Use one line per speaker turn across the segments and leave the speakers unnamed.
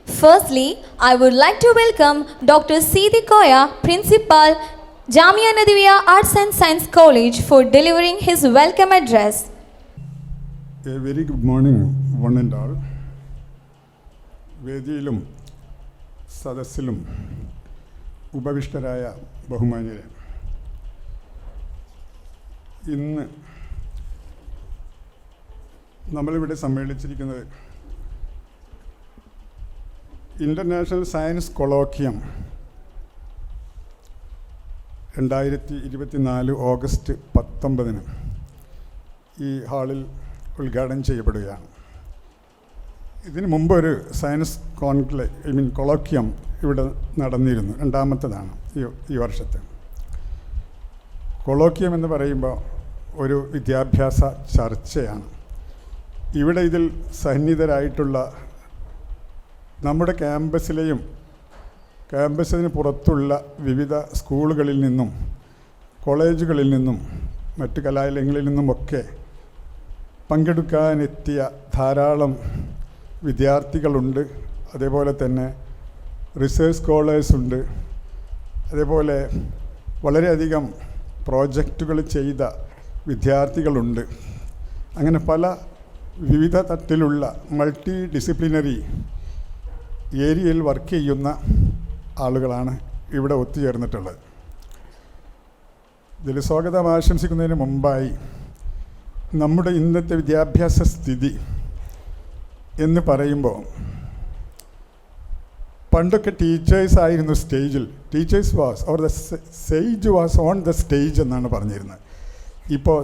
Firstly, I would like to welcome Dr. Sidi Koya, Principal, Jamia Nadiya Arts and Science College, for delivering his welcome address.
A very good morning, one and all. വേദിയിലും സദസ്സിലും ഉപവിഷ്ടരായ ബഹുമാന്യരെ, ഇന്ന് നമ്മളിവിടെ സമ്മേളിച്ചിരിക്കുന്നത് international science colloquium 2024 August 19 ഈ ഹാളിൽ ഉദ്ഘാടനം ചെയ്യപ്പെടുകയാണ്. ഇതിന് മുമ്പൊരു സയൻസ് കൊളോക്കിയം ഇവിടെ നടന്നിരുന്നു, രണ്ടാമത്തേതാണ് ഈ വർഷത്തെ. കൊളോക്കിയം എന്ന് പറയുമ്പോൾ ഒരു വിദ്യാഭ്യാസ ചർച്ചയാണ്. ഇവിടെ ഇതിൽ സന്നിഹിതരായിട്ടുള്ള നമ്മുടെ ക്യാമ്പസിന് പുറത്തുള്ള വിവിധ സ്കൂളുകളിൽ നിന്നും കോളേജുകളിൽ നിന്നും മറ്റ് കലാലയങ്ങളിൽ നിന്നുമൊക്കെ പങ്കെടുക്കാനെത്തിയ ധാരാളം വിദ്യാർത്ഥികളുണ്ട്. അതേപോലെ തന്നെ റിസർച്ച് സ്കോളേഴ്സ് ഉണ്ട്. അതേപോലെ വളരെയധികം പ്രോജക്റ്റുകൾ ചെയ്ത വിദ്യാർത്ഥികളുണ്ട്. അങ്ങനെ പല വിവിധ തരത്തിലുള്ള മൾട്ടി ഡിസിപ്ലിനറി ഏരിയയിൽ വർക്ക് ചെയ്യുന്ന ആളുകളാണ് ഇവിടെ ഒത്തുചേർന്നിട്ടുള്ളത്. ഇതിൽ സ്വാഗതം ആശംസിക്കുന്നതിന് മുമ്പായി നമ്മുടെ ഇന്നത്തെ വിദ്യാഭ്യാസ സ്ഥിതി എന്ന് പറയുമ്പോൾ, പണ്ടൊക്കെ ടീച്ചേഴ്സ് ആയിരുന്നു സ്റ്റേജിൽ, teachers was or the sage was on the stage എന്നാണ് പറഞ്ഞിരുന്നത്. ഇപ്പോൾ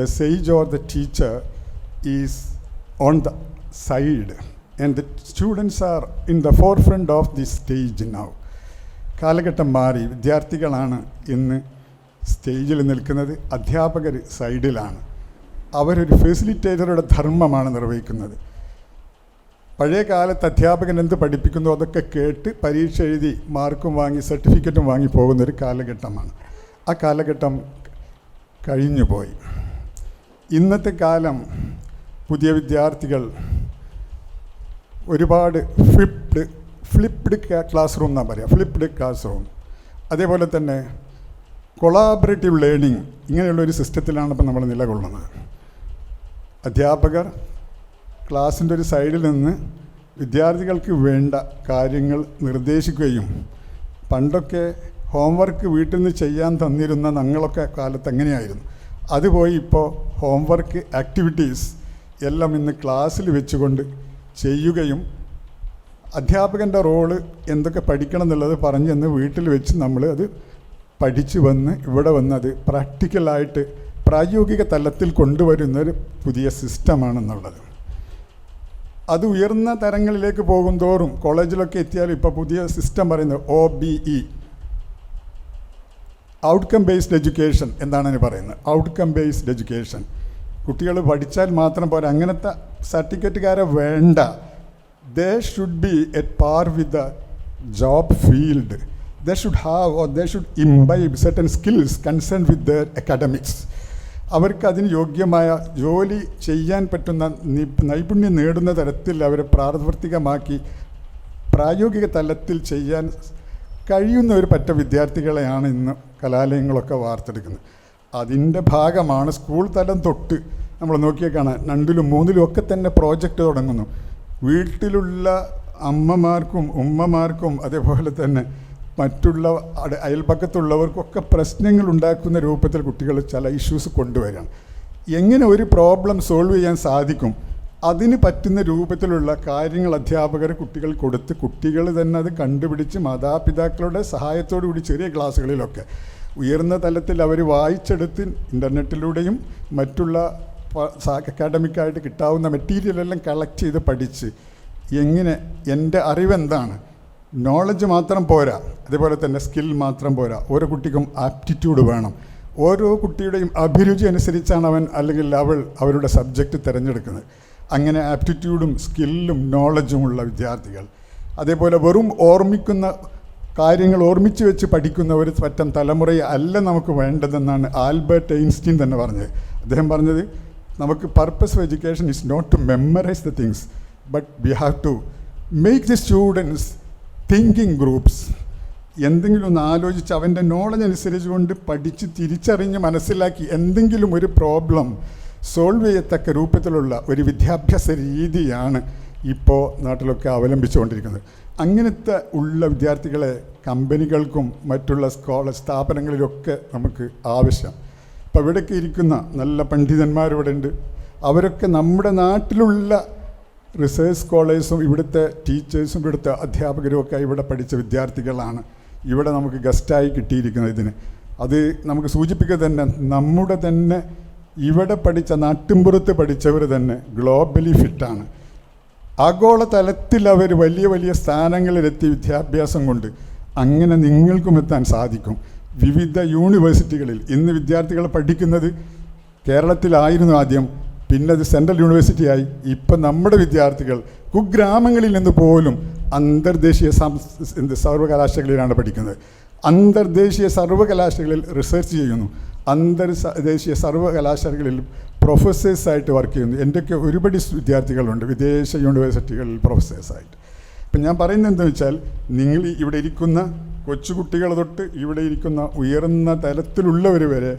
the sage or the teacher is on the side and the students are in the forefront of the stage now. കാലഘട്ടം മാറി, വിദ്യാർത്ഥികളാണ് ഇന്ന് സ്റ്റേജിൽ നിൽക്കുന്നത്, അധ്യാപകർ സൈഡിലാണ്. അവരൊരു ഫെസിലിറ്റേറ്ററുടെ ധർമ്മമാണ് നിർവഹിക്കുന്നത്. പഴയ കാലത്ത് അധ്യാപകൻ എന്ത് പഠിപ്പിക്കുന്നു അതൊക്കെ കേട്ട് പരീക്ഷ എഴുതി മാർക്കും വാങ്ങി സർട്ടിഫിക്കറ്റും വാങ്ങി പോകുന്നൊരു കാലഘട്ടമാണ്. ആ കാലഘട്ടം കഴിഞ്ഞുപോയി. ഇന്നത്തെ കാലം പുതിയ വിദ്യാർത്ഥികൾ ഒരുപാട് ഫ്ലിപ്ഡ് ക്ലാസ് റൂം എന്നാണ് പറയുക, ഫ്ലിപ്ഡ് ക്ലാസ് റൂം. അതേപോലെ തന്നെ കൊളാബറേറ്റീവ് ലേണിംഗ്, ഇങ്ങനെയുള്ളൊരു സിസ്റ്റത്തിലാണ് ഇപ്പം നമ്മൾ നിലകൊള്ളുന്നത്. അധ്യാപകർ ക്ലാസ്സിൻ്റെ ഒരു സൈഡിൽ നിന്ന് വിദ്യാർത്ഥികൾക്ക് വേണ്ട കാര്യങ്ങൾ നിർദ്ദേശിക്കുകയും, പണ്ടൊക്കെ ഹോംവർക്ക് വീട്ടിൽ നിന്ന് ചെയ്യാൻ തന്നിരുന്ന ഞങ്ങളൊക്കെ കാലത്ത് എങ്ങനെയായിരുന്നു, അതുപോയി ഇപ്പോൾ ഹോംവർക്ക് ആക്ടിവിറ്റീസ് എല്ലാം ഇന്ന് ക്ലാസ്സിൽ വെച്ചുകൊണ്ട് ചെയ്യുകയും, അധ്യാപകൻ്റെ റോള് എന്തൊക്കെ പഠിക്കണം എന്നുള്ളത് പറഞ്ഞെന്ന് വീട്ടിൽ വെച്ച് നമ്മൾ അത് പഠിച്ചു വന്ന് ഇവിടെ വന്ന് അത് പ്രാക്ടിക്കലായിട്ട് പ്രായോഗിക തലത്തിൽ കൊണ്ടുവരുന്നൊരു പുതിയ സിസ്റ്റമാണെന്നുള്ളത്. അത് ഉയർന്ന തരങ്ങളിലേക്ക് പോകും തോറും കോളേജിലൊക്കെ എത്തിയാലും ഇപ്പോൾ പുതിയ സിസ്റ്റം പറയുന്നത് OBE, ഔട്ട്കം ബേസ്ഡ് എഡ്യൂക്കേഷൻ എന്നാണ് പറയുന്നത്. Outcome based education. കുട്ടികൾ പഠിച്ചാൽ മാത്രം പോരാ, അങ്ങനത്തെ സർട്ടിഫിക്കറ്റുകാരെ വേണ്ട. They should be at par with the job field. They should have or they should imbibe certain skills concern with their academics. അവർക്ക് അതിന് യോഗ്യമായ ജോലി ചെയ്യാൻ പറ്റുന്ന നൈപുണ്യം നേടുന്ന തരത്തിൽ അവരെ പ്രാവർത്തികമാക്കി പ്രായോഗിക തലത്തിൽ ചെയ്യാൻ കഴിയുന്ന ഒരു പറ്റ വിദ്യാർത്ഥികളെയാണ് ഇന്ന് കലാലയങ്ങളൊക്കെ വാർത്തെടുക്കുന്നത്. അതിൻ്റെ ഭാഗമാണ് സ്കൂൾ തലം തൊട്ട് നമ്മൾ നോക്കിയാൽ കാണാൻ 2ലും 3ലും ഒക്കെ തന്നെ പ്രോജക്റ്റ് തുടങ്ങുന്നു. വീട്ടിലുള്ള അമ്മമാർക്കും ഉമ്മമാർക്കും അതേപോലെ തന്നെ മറ്റുള്ള അയൽപക്കത്തുള്ളവർക്കൊക്കെ പ്രശ്നങ്ങൾ ഉണ്ടാക്കുന്ന രൂപത്തിൽ കുട്ടികൾ ചില ഇഷ്യൂസ് കൊണ്ടുവരികയാണ്. എങ്ങനെ ഒരു പ്രോബ്ലം സോൾവ് ചെയ്യാൻ സാധിക്കും, അതിന് പറ്റുന്ന രൂപത്തിലുള്ള കാര്യങ്ങൾ അധ്യാപകർ കുട്ടികൾ കൊടുത്ത് കുട്ടികൾ തന്നെ അത് കണ്ടുപിടിച്ച് മാതാപിതാക്കളുടെ സഹായത്തോടു കൂടി ചെറിയ ക്ലാസ്സുകളിലൊക്കെ ഉയർന്ന തലത്തിൽ അവർ വായിച്ചെടുത്ത് ഇൻ്റർനെറ്റിലൂടെയും മറ്റുള്ള അക്കാഡമിക്കായിട്ട് കിട്ടാവുന്ന മെറ്റീരിയലെല്ലാം കളക്ട് ചെയ്ത് പഠിച്ച് എങ്ങനെ എൻ്റെ അറിവെന്താണ്, നോളജ് മാത്രം പോരാ, അതേപോലെ തന്നെ സ്കിൽ മാത്രം പോരാ, ഓരോ കുട്ടിക്കും ആപ്റ്റിറ്റ്യൂഡ് വേണം. ഓരോ കുട്ടിയുടെയും അഭിരുചി അനുസരിച്ചാണ് അവൻ അല്ലെങ്കിൽ അവൾ അവരുടെ സബ്ജക്റ്റ് തിരഞ്ഞെടുക്കുന്നത്. അങ്ങനെ ആപ്റ്റിറ്റ്യൂഡും സ്കില്ലും നോളജുമുള്ള വിദ്യാർത്ഥികൾ, അതേപോലെ വെറും ഓർമ്മിക്കുന്ന കാര്യങ്ങൾ ഓർമ്മിച്ച് വെച്ച് പഠിക്കുന്ന ഒരു പറ്റം തലമുറയെ അല്ല നമുക്ക് വേണ്ടതെന്നാണ് ആൽബർട്ട് ഐൻസ്റ്റീൻ തന്നെ പറഞ്ഞത്. അദ്ദേഹം പറഞ്ഞത്, നമുക്ക് purpose of education is not to memorise the things but we have to make the students thinking groups. എന്തെങ്കിലും ഒന്ന് ആലോചിച്ച് അവൻ്റെ നോളജ് അനുസരിച്ച് കൊണ്ട് പഠിച്ച് തിരിച്ചറിഞ്ഞ് മനസ്സിലാക്കി എന്തെങ്കിലും ഒരു പ്രോബ്ലം സോൾവ് ചെയ്യത്തക്ക രൂപത്തിലുള്ള ഒരു വിദ്യാഭ്യാസ രീതിയാണ് ഇപ്പോൾ നാട്ടിലൊക്കെ അവലംബിച്ചുകൊണ്ടിരിക്കുന്നത്. അങ്ങനത്തെ ഉള്ള വിദ്യാർത്ഥികളെ കമ്പനികൾക്കും മറ്റുള്ള സ്ഥാപനങ്ങളിലൊക്കെ നമുക്ക് ആവശ്യം. അപ്പോൾ ഇവിടെയൊക്കെ ഇരിക്കുന്ന നല്ല പണ്ഡിതന്മാരിവിടെ ഉണ്ട്. അവരൊക്കെ നമ്മുടെ നാട്ടിലുള്ള റിസേർച്ച് സ്കോളേഴ്സും ഇവിടുത്തെ ടീച്ചേഴ്സും ഇവിടുത്തെ അധ്യാപകരും ഒക്കെ ഇവിടെ പഠിച്ച വിദ്യാർത്ഥികളാണ് ഇവിടെ നമുക്ക് ഗസ്റ്റായി കിട്ടിയിരിക്കുന്നത്. ഇതിന് അത് നമുക്ക് സൂചിപ്പിക്കുക തന്നെ നമ്മുടെ തന്നെ ഇവിടെ പഠിച്ച നാട്ടിൻപുറത്ത് പഠിച്ചവർ തന്നെ ഗ്ലോബലി ഫിറ്റാണ്. ആഗോളതലത്തിൽ അവർ വലിയ വലിയ സ്ഥാനങ്ങളിലെത്തി വിദ്യാഭ്യാസം കൊണ്ട്. അങ്ങനെ നിങ്ങൾക്കും എത്താൻ സാധിക്കും. വിവിധ യൂണിവേഴ്സിറ്റികളിൽ ഇന്ന് വിദ്യാർത്ഥികൾ പഠിക്കുന്നത് കേരളത്തിലായിരുന്നു ആദ്യം, പിന്നെ അത് സെൻട്രൽ യൂണിവേഴ്സിറ്റിയായി. ഇപ്പം നമ്മുടെ വിദ്യാർത്ഥികൾ കുഗ്രാമങ്ങളിൽ നിന്ന് പോലും അന്തർദേശീയ സർവകലാശാലകളിലാണ് പഠിക്കുന്നത്. അന്തർദേശീയ സർവകലാശാലകളിൽ റിസർച്ച് ചെയ്യുന്നു. അന്തർദേശീയ സർവകലാശാലകളിൽ പ്രൊഫസേഴ്സായിട്ട് വർക്ക് ചെയ്യുന്നു. എൻ്റെയൊക്കെ ഒരുപടി വിദ്യാർത്ഥികളുണ്ട് വിദേശ യൂണിവേഴ്സിറ്റികളിൽ പ്രൊഫസേഴ്സായിട്ട്. ഇപ്പം ഞാൻ പറയുന്നത് എന്താണെന്ന് വെച്ചാൽ, നിങ്ങൾ ഇവിടെ ഇരിക്കുന്ന കൊച്ചുകുട്ടികൾ തൊട്ട് ഇവിടെ ഇരിക്കുന്ന ഉയർന്ന തലത്തിലുള്ളവർ വരെ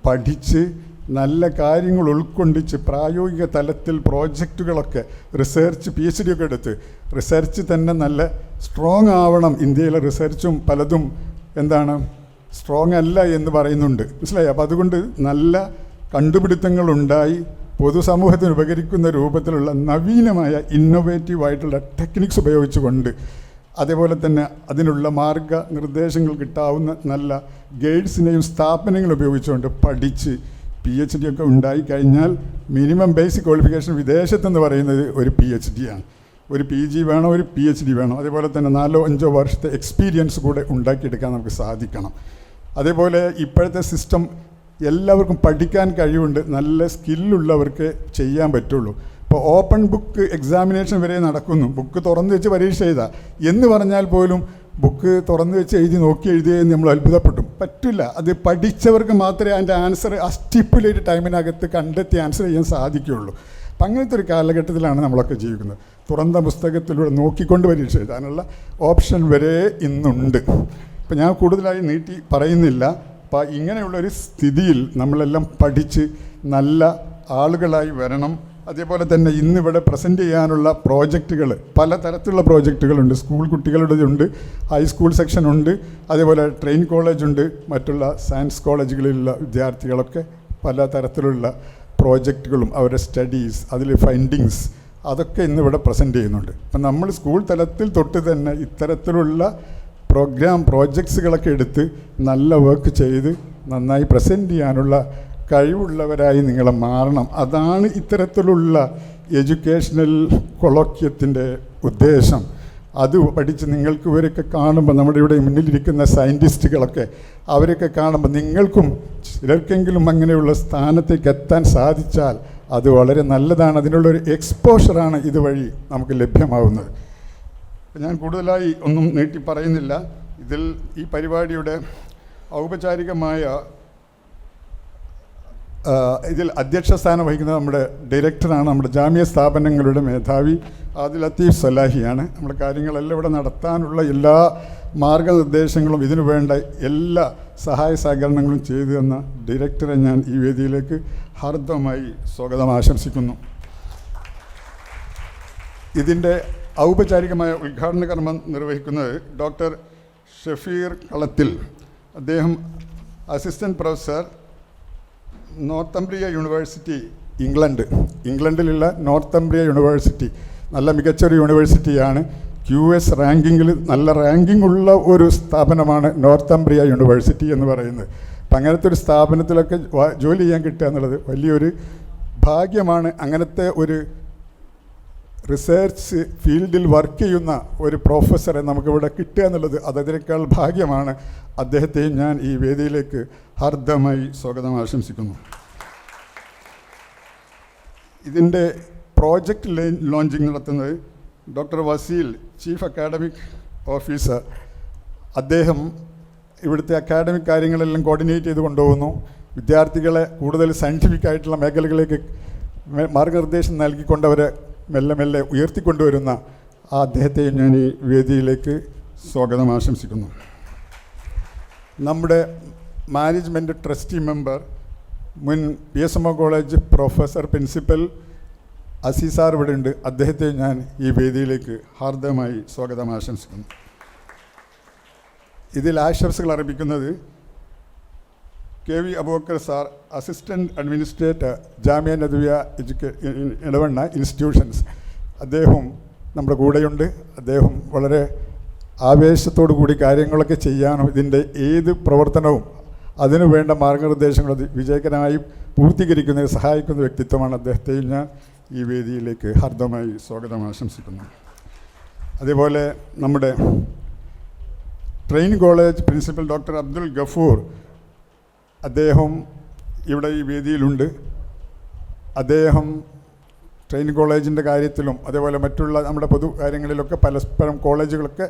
പഠിച്ച് നല്ല കാര്യങ്ങൾ ഉൾക്കൊണ്ടിച്ച് പ്രായോഗിക തലത്തിൽ പ്രോജക്റ്റുകളൊക്കെ റിസർച്ച് PhD ഒക്കെ എടുത്ത് റിസർച്ച് തന്നെ നല്ല സ്ട്രോങ് ആവണം. ഇന്ത്യയിലെ റിസർച്ചും പലതും സ്ട്രോങ് അല്ല എന്ന് പറയുന്നുണ്ട്, മനസ്സിലായി? അപ്പോൾ അതുകൊണ്ട് നല്ല കണ്ടുപിടുത്തങ്ങളുണ്ടായി പൊതുസമൂഹത്തിന് ഉപകരിക്കുന്ന രൂപത്തിലുള്ള നവീനമായ ഇന്നൊവേറ്റീവായിട്ടുള്ള ടെക്നിക്സ് ഉപയോഗിച്ചുകൊണ്ട്, അതേപോലെ തന്നെ അതിനുള്ള മാർഗനിർദ്ദേശങ്ങൾ കിട്ടാവുന്ന നല്ല ഗൈഡ്സിനെയും സ്ഥാപനങ്ങൾ ഉപയോഗിച്ചുകൊണ്ട് പഠിച്ച് PhD ഒക്കെ ഉണ്ടായിക്കഴിഞ്ഞാൽ മിനിമം ബേസിക് ക്വാളിഫിക്കേഷൻ വിദേശത്തെന്ന് പറയുന്നത് ഒരു PhD ആണ്. ഒരു PG വേണം, ഒരു PhD വേണം. അതേപോലെ തന്നെ 4-5 വർഷത്തെ എക്സ്പീരിയൻസ് കൂടെ ഉണ്ടാക്കിയെടുക്കാൻ നമുക്ക് സാധിക്കണം. അതേപോലെ ഇപ്പോഴത്തെ സിസ്റ്റം എല്ലാവർക്കും പഠിക്കാൻ കഴിവുണ്ട്, നല്ല സ്കില്ലുള്ളവർക്ക് ചെയ്യാൻ പറ്റുള്ളൂ. ഇപ്പോൾ ഓപ്പൺ ബുക്ക് എക്സാമിനേഷൻ വരെ നടക്കുന്നു. ബുക്ക് തുറന്നു വെച്ച് പരീക്ഷ എഴുതാം എന്ന് പറഞ്ഞാൽ പോലും ബുക്ക് തുറന്നു വെച്ച് നോക്കി എഴുതിയെന്ന് നമ്മൾ അത്ഭുതപ്പെട്ടു. പറ്റില്ല. അത് പഠിച്ചവർക്ക് മാത്രമേ അതിൻ്റെ ആൻസർ സ്റ്റിപ്പുലേറ്റ് ടൈമിനകത്ത് കണ്ടെത്തി ആൻസർ ചെയ്യാൻ സാധിക്കുകയുള്ളൂ. അപ്പം അങ്ങനത്തെ ഒരു കാലഘട്ടത്തിലാണ് നമ്മളൊക്കെ ജീവിക്കുന്നത്. തുറന്ന പുസ്തകത്തിലൂടെ നോക്കിക്കൊണ്ട് പരീക്ഷ എഴുതാനുള്ള ഓപ്ഷൻ വരെ ഇന്നുണ്ട്. ഇപ്പം ഞാൻ കൂടുതലായി നീട്ടി പറയുന്നില്ല. അപ്പോൾ ഇങ്ങനെയുള്ളൊരു സ്ഥിതിയിൽ നമ്മളെല്ലാം പഠിച്ച് നല്ല ആളുകളായി വരണം. അതേപോലെ തന്നെ ഇന്നിവിടെ പ്രസൻറ്റ് ചെയ്യാനുള്ള പ്രോജക്റ്റുകൾ, പലതരത്തിലുള്ള പ്രോജക്റ്റുകളുണ്ട്. സ്കൂൾ കുട്ടികളുടേതുണ്ട്, ഹൈസ്കൂൾ സെക്ഷനുണ്ട്, അതേപോലെ ട്രെയിൻ കോളേജുണ്ട്, മറ്റുള്ള സയൻസ് കോളേജുകളിലുള്ള വിദ്യാർത്ഥികളൊക്കെ പലതരത്തിലുള്ള പ്രോജക്റ്റുകളും അവരുടെ സ്റ്റഡീസ്, അതിൽ ഫൈൻഡിങ്സ്, അതൊക്കെ ഇന്നിവിടെ പ്രസൻറ്റ് ചെയ്യുന്നുണ്ട്. അപ്പം നമ്മൾ സ്കൂൾ തലത്തിൽ തൊട്ട് തന്നെ ഇത്തരത്തിലുള്ള പ്രോജക്ട്സുകളൊക്കെ എടുത്ത് നല്ല വർക്ക് ചെയ്ത് നന്നായി പ്രസൻറ്റ് ചെയ്യാനുള്ള കഴിവുള്ളവരായി നിങ്ങൾ മാറണം. അതാണ് ഇത്തരത്തിലുള്ള എഡ്യൂക്കേഷണൽ കൊളോക്യത്തിൻ്റെ ഉദ്ദേശം. അത് പഠിച്ച് നിങ്ങൾക്ക് ഇവരൊക്കെ കാണുമ്പോൾ, നമ്മുടെ ഇവിടെ മുന്നിലിരിക്കുന്ന സയൻറ്റിസ്റ്റുകളൊക്കെ അവരൊക്കെ കാണുമ്പോൾ നിങ്ങൾക്കും ചിലർക്കെങ്കിലും അങ്ങനെയുള്ള സ്ഥാനത്തേക്ക് എത്താൻ സാധിച്ചാൽ അത് വളരെ നല്ലതാണ്. അതിനുള്ളൊരു എക്സ്പോഷറാണ് ഇതുവഴി നമുക്ക് ലഭ്യമാവുന്നത്. ഞാൻ കൂടുതലായി ഒന്നും നീട്ടി പറയുന്നില്ല. ഈ പരിപാടിയുടെ ഔപചാരികമായ ഇതിൽ അധ്യക്ഷ സ്ഥാനം വഹിക്കുന്നത് നമ്മുടെ ഡയറക്ടറാണ്, നമ്മുടെ ജാമ്യ സ്ഥാപനങ്ങളുടെ മേധാവി ആദിൽ ലത്തീഫ് സലാഹിയാണ്. നമ്മുടെ കാര്യങ്ങളെല്ലാം ഇവിടെ നടത്താനുള്ള എല്ലാ മാർഗനിർദ്ദേശങ്ങളും ഇതിനു വേണ്ട എല്ലാ സഹായ സഹകരണങ്ങളും ചെയ്തു തന്ന ഡയറക്ടറെ ഞാൻ ഈ വേദിയിലേക്ക് ഹാർദവമായി സ്വാഗതം ആശംസിക്കുന്നു. ഇതിൻ്റെ ഔപചാരികമായ ഉദ്ഘാടന കർമ്മം നിർവഹിക്കുന്നത് ഡോക്ടർ ഷഫീർ കളത്തിൽ. അദ്ദേഹം അസിസ്റ്റൻറ്റ് പ്രൊഫസർ, നോർത്തംബ്രിയ യൂണിവേഴ്സിറ്റി, ഇംഗ്ലണ്ടിലുള്ള നോർത്തംബ്രിയ യൂണിവേഴ്സിറ്റി നല്ല മികച്ചൊരു യൂണിവേഴ്സിറ്റിയാണ്. QS റാങ്കിങ്ങിൽ നല്ല റാങ്കിങ് ഉള്ള ഒരു സ്ഥാപനമാണ് നോർത്തംബ്രിയ യൂണിവേഴ്സിറ്റി എന്ന് പറയുന്നത്. അപ്പം അങ്ങനത്തെ ഒരു സ്ഥാപനത്തിലൊക്കെ ജോലി ചെയ്യാൻ കിട്ടുക എന്നുള്ളത് വലിയൊരു ഭാഗ്യമാണ്. അങ്ങനത്തെ ഒരു റിസർച്ച് ഫീൽഡിൽ വർക്ക് ചെയ്യുന്ന ഒരു പ്രൊഫസറെ നമുക്കിവിടെ കിട്ടുക എന്നുള്ളത് അതിനേക്കാൾ ഭാഗ്യമാണ്. അദ്ദേഹത്തെയും ഞാൻ ഈ വേദിയിലേക്ക് ഹാർദമായി സ്വാഗതം ആശംസിക്കുന്നു. ഇതിൻ്റെ പ്രോജക്റ്റ് ലോഞ്ചിങ് നടത്തുന്നത് doctor Waseel, chief academic officer. അദ്ദേഹം ഇവിടുത്തെ അക്കാഡമിക് കാര്യങ്ങളെല്ലാം കോർഡിനേറ്റ് ചെയ്ത് കൊണ്ടുപോകുന്നു. വിദ്യാർത്ഥികളെ കൂടുതൽ സയൻറ്റിഫിക് ആയിട്ടുള്ള മേഖലകളിലേക്ക് മാർഗനിർദ്ദേശം നൽകിക്കൊണ്ടവരെ മെല്ലെ മെല്ലെ ഉയർത്തിക്കൊണ്ടുവരുന്ന അദ്ദേഹത്തെയും ഞാൻ ഈ വേദിയിലേക്ക് സ്വാഗതം ആശംസിക്കുന്നു. നമ്മുടെ മാനേജ്മെൻറ്റ് ട്രസ്റ്റി മെമ്പർ, മുൻ PSMO കോളേജ് പ്രൊഫസർ പ്രിൻസിപ്പൽ അസീസാർ ഇവിടെ ഉണ്ട്. അദ്ദേഹത്തെ ഞാൻ ഈ വേദിയിലേക്ക് ഹാർദമായി സ്വാഗതം ആശംസിക്കുന്നു. ഇതിൽ ആശംസകൾ അർപ്പിക്കുന്നത് KV Abubakar sir, assistant administrator Jamia Nadwiya Edavanna institutions. അദ്ദേഹം നമ്മുടെ കൂടെയുണ്ട്. അദ്ദേഹം വളരെ ആവേശത്തോടു കൂടി കാര്യങ്ങളൊക്കെ ചെയ്യാനും ഇതിൻ്റെ ഏത് പ്രവർത്തനവും അതിനു വേണ്ട മാർഗനിർദ്ദേശങ്ങൾ വിജയകരമായി പൂർത്തീകരിക്കുന്നതിന് സഹായിക്കുന്ന വ്യക്തിത്വമാണ്. അദ്ദേഹത്തെയും ഞാൻ ഈ വേദിയിലേക്ക് ഹാർദമായി സ്വാഗതം ആശംസിക്കുന്നു. അതേപോലെ നമ്മുടെ training college principal doctor Abdul Gafoor, അദ്ദേഹം ഇവിടെ ഈ വേദിയിലുണ്ട്. അദ്ദേഹം ട്രെയിനിങ് കോളേജിൻ്റെ കാര്യത്തിലും അതേപോലെ മറ്റുള്ള നമ്മുടെ പൊതു കാര്യങ്ങളിലൊക്കെ പരസ്പരം കോളേജുകളൊക്കെ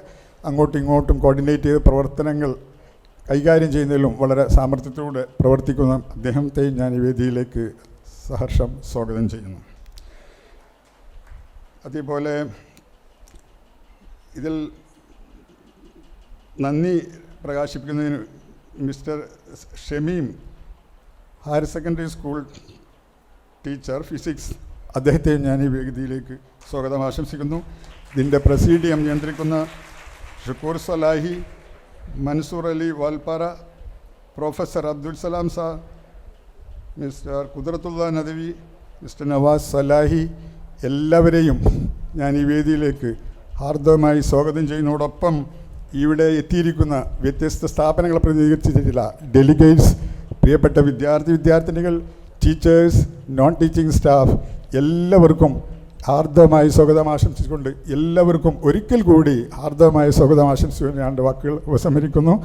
അങ്ങോട്ടും ഇങ്ങോട്ടും കോർഡിനേറ്റ് ചെയ്ത് പ്രവർത്തനങ്ങൾ കൈകാര്യം ചെയ്യുന്നതിലും വളരെ സാമർത്ഥ്യത്തോടെ പ്രവർത്തിക്കുന്ന അദ്ദേഹത്തെയും ഞാൻ ഈ വേദിയിലേക്ക് സഹർഷം സ്വാഗതം ചെയ്യുന്നു. അതേപോലെ ഇതിൽ നന്ദി പ്രകാശിപ്പിക്കുന്നതിന് mister Shameem, higher secondary school teacher physics, അദ്ദേഹത്തെയും ഞാൻ ഈ വേദിയിലേക്ക് സ്വാഗതം ആശംസിക്കുന്നു. ഇതിൻ്റെ പ്രസീഡിയം നിയന്ത്രിക്കുന്ന Shukoor Salahi, Mansoor Ali Valparai, professor Abdul Salam sir, mister Qudratullah Nadvi, mister Nawas Salahi, എല്ലാവരെയും ഞാൻ ഈ വേദിയിലേക്ക് ഹാർദവമായി സ്വാഗതം ചെയ്യുന്നതോടൊപ്പം ഇവിടെ എത്തിയിരിക്കുന്ന വ്യത്യസ്ത സ്ഥാപനങ്ങളെ പ്രതിനിധീകരിച്ചിട്ടുള്ള ഡെലിഗേറ്റ്സ്, പ്രിയപ്പെട്ട വിദ്യാർത്ഥിനികൾ, ടീച്ചേഴ്സ്, നോൺ ടീച്ചിങ് സ്റ്റാഫ്, എല്ലാവർക്കും ഹാർദവമായി സ്വാഗതം ആശംസിച്ചുകൊണ്ട് എല്ലാവർക്കും ഒരിക്കൽ കൂടി ഹാർദവമായി സ്വാഗതം ആശംസിച്ചുകൊണ്ട് ഞാൻ വാക്കുകൾ ഉപസംഹരിക്കുന്നു.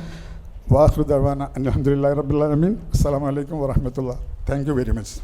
വാഹൃദവാന അൽഹംദുലില്ലാഹി റബ്ബിൽ ആലമീൻ. അസ്സലാമു അലൈക്കും വറഹ്മത്തുള്ളാഹി. Thank you very much.